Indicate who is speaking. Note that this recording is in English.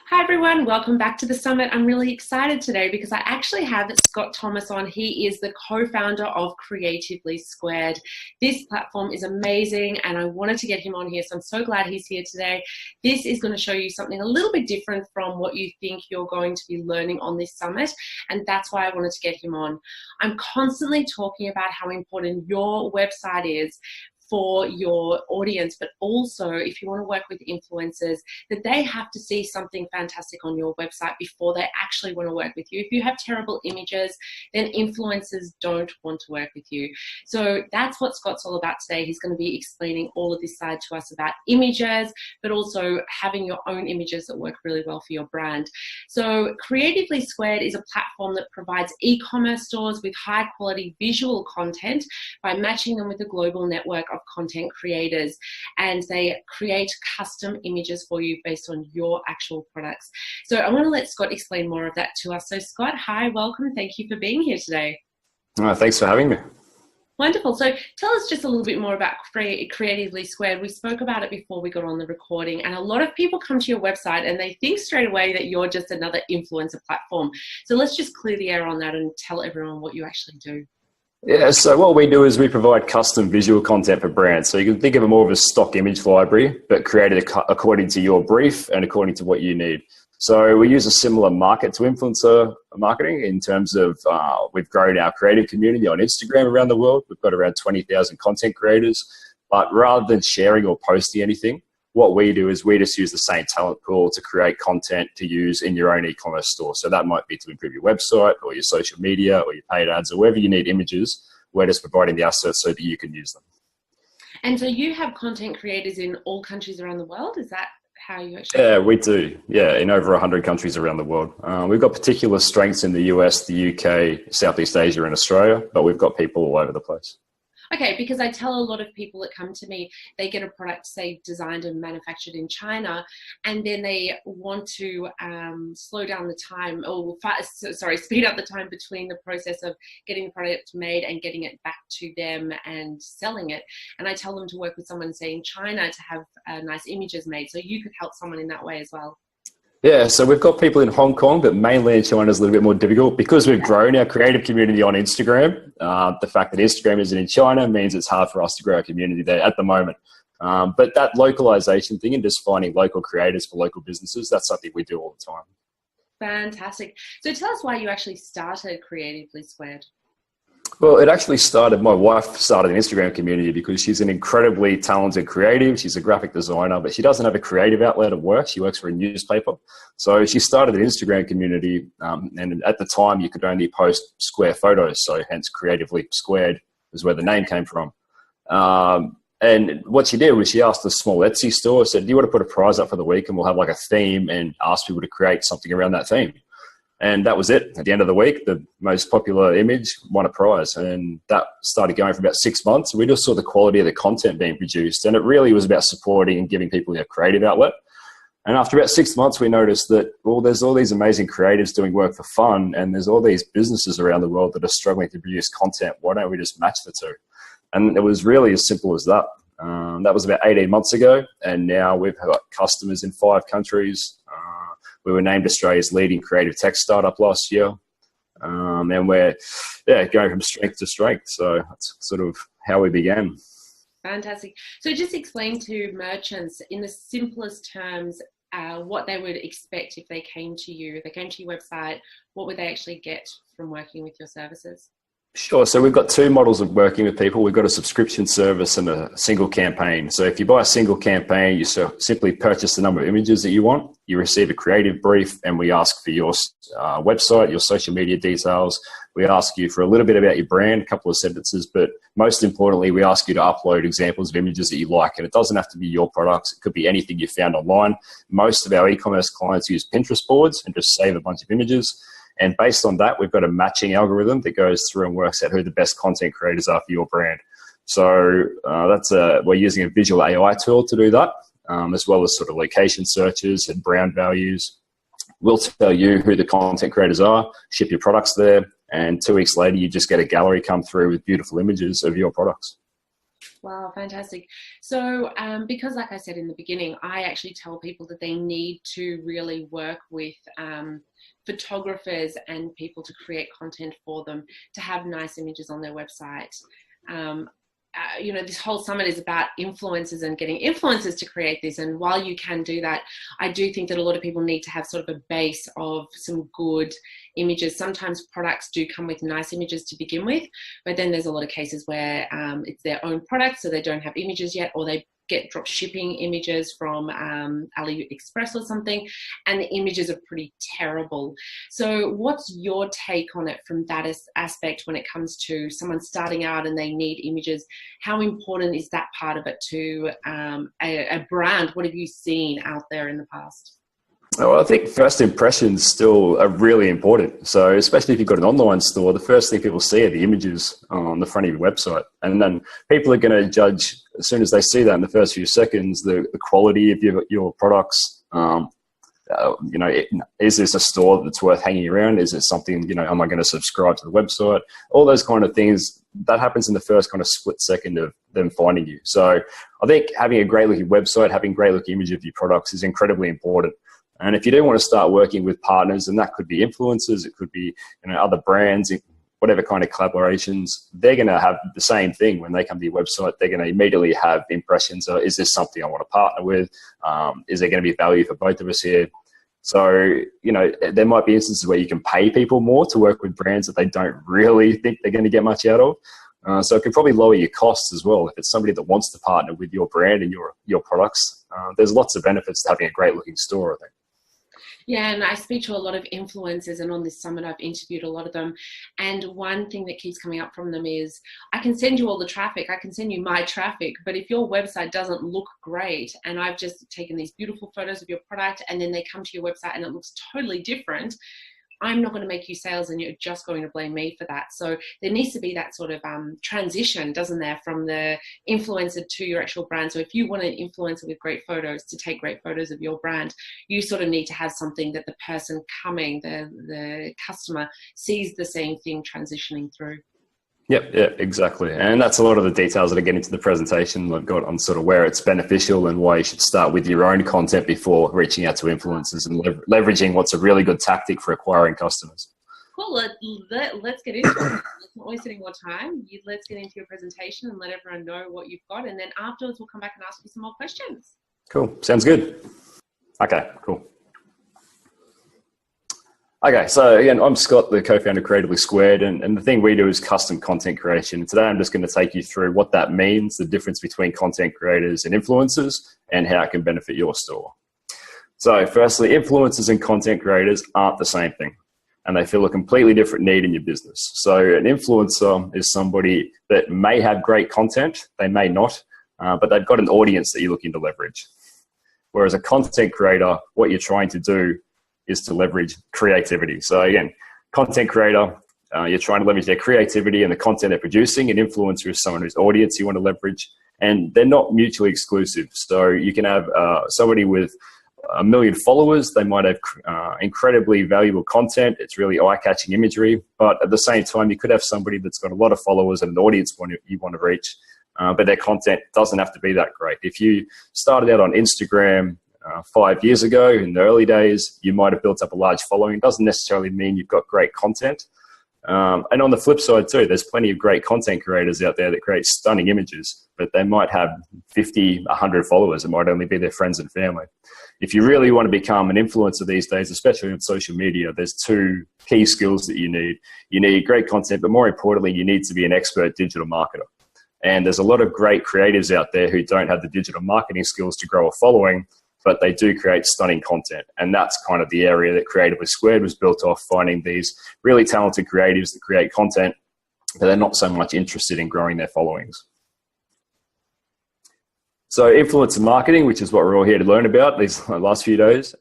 Speaker 1: Hi everyone, welcome back to the summit. I'm really excited today because I actually have Scott Thomas on. He is the co-founder of Creatively Squared. This platform is amazing and I wanted to get him on here, so I'm so glad he's here today. This is going to show you something a little bit different from what you think you're going to be learning on this summit, and that's why I wanted to get him on. I'm constantly talking about how important your website is for your audience, but also if you want to work with influencers, that they have to see something fantastic on your website before they actually want to work with you. If you have terrible images, then influencers don't want to work with you. So that's what Scott's all about today. He's going to be explaining all of this side to us about images, but also having your own images that work really well for your brand. So Creatively Squared is a platform that provides e-commerce stores with high quality visual content by matching them with a global network of content creators, and they create custom images for you based on your actual products. So I want to let Scott explain more of that to us. So Scott, hi, welcome. Thank you for being here today.
Speaker 2: Thanks for having me.
Speaker 1: Wonderful. So tell us just a little bit more about Creatively Squared. We spoke about it before we got on the recording, and a lot of people come to your website and they think straight away that you're just another influencer platform. So let's just clear the air on that and tell everyone what you actually do.
Speaker 2: Yeah, so what we do is we provide custom visual content for brands. So you can think of it more of a stock image library, but created according to your brief and according to what you need. So we use a similar market to influencer marketing in terms of we've grown our creative community on Instagram around the world. We've got around 20,000 content creators, but rather than sharing or posting anything, what we do is we just use the same talent pool to create content to use in your own e-commerce store. So that might be to improve your website or your social media or your paid ads or wherever you need images. We're just providing the assets so that you can use them.
Speaker 1: And so you have content creators in all countries around the world? Is that how you actually?
Speaker 2: Yeah, we do. Yeah, in over 100 countries around the world. We've got particular strengths in the US, the UK, Southeast Asia and Australia, but we've got people all over the place.
Speaker 1: Okay, because I tell a lot of people that come to me, they get a product, say, designed and manufactured in China, and then they want to slow down the time, or speed up the time between the process of getting the product made and getting it back to them and selling it. And I tell them to work with someone, say, in China to have nice images made. So you could help someone in that way as well.
Speaker 2: Yeah, so we've got people in Hong Kong, but mainly in China is a little bit more difficult because we've grown our creative community on Instagram. The fact that Instagram isn't in China means it's hard for us to grow our community there at the moment. But that localization thing and just finding local creators for local businesses, that's something we do all the time.
Speaker 1: Fantastic. So tell us why you actually started Creatively Squared.
Speaker 2: Well, it actually started, my wife started an Instagram community because she's an incredibly talented creative. She's a graphic designer, but she doesn't have a creative outlet at work. She works for a newspaper. So she started an Instagram community, and at the time you could only post square photos. So hence Creatively Squared is where the name came from. And what she did was she asked a small Etsy store, said, do you want to put a prize up for the week and we'll have like a theme, and ask people to create something around that theme. And that was it. At the end of the week, the most popular image won a prize. And that started going for about 6 months. We just saw the quality of the content being produced. And it really was about supporting and giving people a creative outlet. And after about 6 months, we noticed that, well, there's all these amazing creatives doing work for fun. And there's all these businesses around the world that are struggling to produce content. Why don't we just match the two? And it was really as simple as that. That was about 18 months ago. And now we've got customers in 5 countries. We were named Australia's leading creative tech startup last year. And we're going from strength to strength. So that's sort of how we began.
Speaker 1: Fantastic. So just explain to merchants in the simplest terms what they would expect if they came to you. If they came to your website, what would they actually get from working with your services?
Speaker 2: Sure. So we've got 2 models of working with people. We've got a subscription service and a single campaign. So if you buy a single campaign, you simply purchase the number of images that you want. You receive a creative brief, and we ask for your website, your social media details. We ask you for a little bit about your brand, a couple of sentences, but most importantly, we ask you to upload examples of images that you like. And it doesn't have to be your products. It could be anything you found online. Most of our e-commerce clients use Pinterest boards and just save a bunch of images. And based on that, we've got a matching algorithm that goes through and works out who the best content creators are for your brand. So we're using a visual AI tool to do that, as well as sort of location searches and brand values. We'll tell you who the content creators are, ship your products there, and 2 weeks later, you just get a gallery come through with beautiful images of your products.
Speaker 1: Wow, fantastic. So, because like I said in the beginning, I actually tell people that they need to really work with photographers and people to create content for them, to have nice images on their website. Um, this whole summit is about influencers and getting influencers to create this. And while you can do that, I do think that a lot of people need to have sort of a base of some good images. Sometimes products do come with nice images to begin with, but then there's a lot of cases where it's their own product, so they don't have images yet, or they get drop shipping images from AliExpress or something, and the images are pretty terrible. So what's your take on it from that aspect when it comes to someone starting out and they need images? How important is that part of it to a brand? What have you seen out there in the past?
Speaker 2: Well, I think first impressions still are really important. So especially if you've got an online store, the first thing people see are the images on the front of your website. And then people are going to judge, as soon as they see that in the first few seconds, the quality of your products. Is this a store that's worth hanging around? Is it something, am I going to subscribe to the website? All those kind of things, that happens in the first kind of split second of them finding you. So I think having a great looking website, having great looking image of your products is incredibly important. And if you do want to start working with partners, and that could be influencers, it could be other brands, whatever kind of collaborations, they're going to have the same thing when they come to your website. They're going to immediately have impressions of, is this something I want to partner with? Is there going to be value for both of us here? So, there might be instances where you can pay people more to work with brands that they don't really think they're going to get much out of. So it can probably lower your costs as well. If it's somebody that wants to partner with your brand and your products, there's lots of benefits to having a great looking store, I think.
Speaker 1: Yeah, and I speak to a lot of influencers, and on this summit I've interviewed a lot of them, and one thing that keeps coming up from them is, I can send you all the traffic, I can send you my traffic, but if your website doesn't look great, and I've just taken these beautiful photos of your product and then they come to your website and it looks totally different, I'm not going to make you sales and you're just going to blame me for that. So there needs to be that sort of transition, doesn't there, from the influencer to your actual brand. So if you want an influencer with great photos to take great photos of your brand, you sort of need to have something that the person coming, the customer, sees the same thing transitioning through.
Speaker 2: Yep, exactly. And that's a lot of the details that I get into the presentation I've got on sort of where it's beneficial and why you should start with your own content before reaching out to influencers and leveraging what's a really good tactic for acquiring customers.
Speaker 1: Cool. Let's get into it. Let's not waste any more time. Let's get into your presentation and let everyone know what you've got. And then afterwards, we'll come back and ask you some more questions.
Speaker 2: Cool. Sounds good. Okay, cool. Okay, so again, I'm Scott, the co-founder of Creatively Squared, and the thing we do is custom content creation. Today, I'm just going to take you through what that means, the difference between content creators and influencers, and how it can benefit your store. So firstly, influencers and content creators aren't the same thing, and they fill a completely different need in your business. So an influencer is somebody that may have great content, they may not, but they've got an audience that you're looking to leverage. Whereas a content creator, what you're trying to do is to leverage creativity. So again, content creator, you're trying to leverage their creativity and the content they're producing. An influencer is someone whose audience you want to leverage, and they're not mutually exclusive. So you can have somebody with 1 million followers. They might have incredibly valuable content. It's really eye-catching imagery, but at the same time, you could have somebody that's got a lot of followers and an audience you want to reach, but their content doesn't have to be that great. If you started out on Instagram 5 years ago, in the early days, you might have built up a large following. It doesn't necessarily mean you've got great content. And on the flip side too, there's plenty of great content creators out there that create stunning images, but they might have 50, 100 followers. It might only be their friends and family. If you really want to become an influencer these days, especially on social media, there's two key skills that you need. You need great content, but more importantly, you need to be an expert digital marketer. And there's a lot of great creatives out there who don't have the digital marketing skills to grow a following, but they do create stunning content. And that's kind of the area that Creatively Squared was built off, finding these really talented creatives that create content, but they're not so much interested in growing their followings. So influencer marketing, which is what we're all here to learn about these last few days,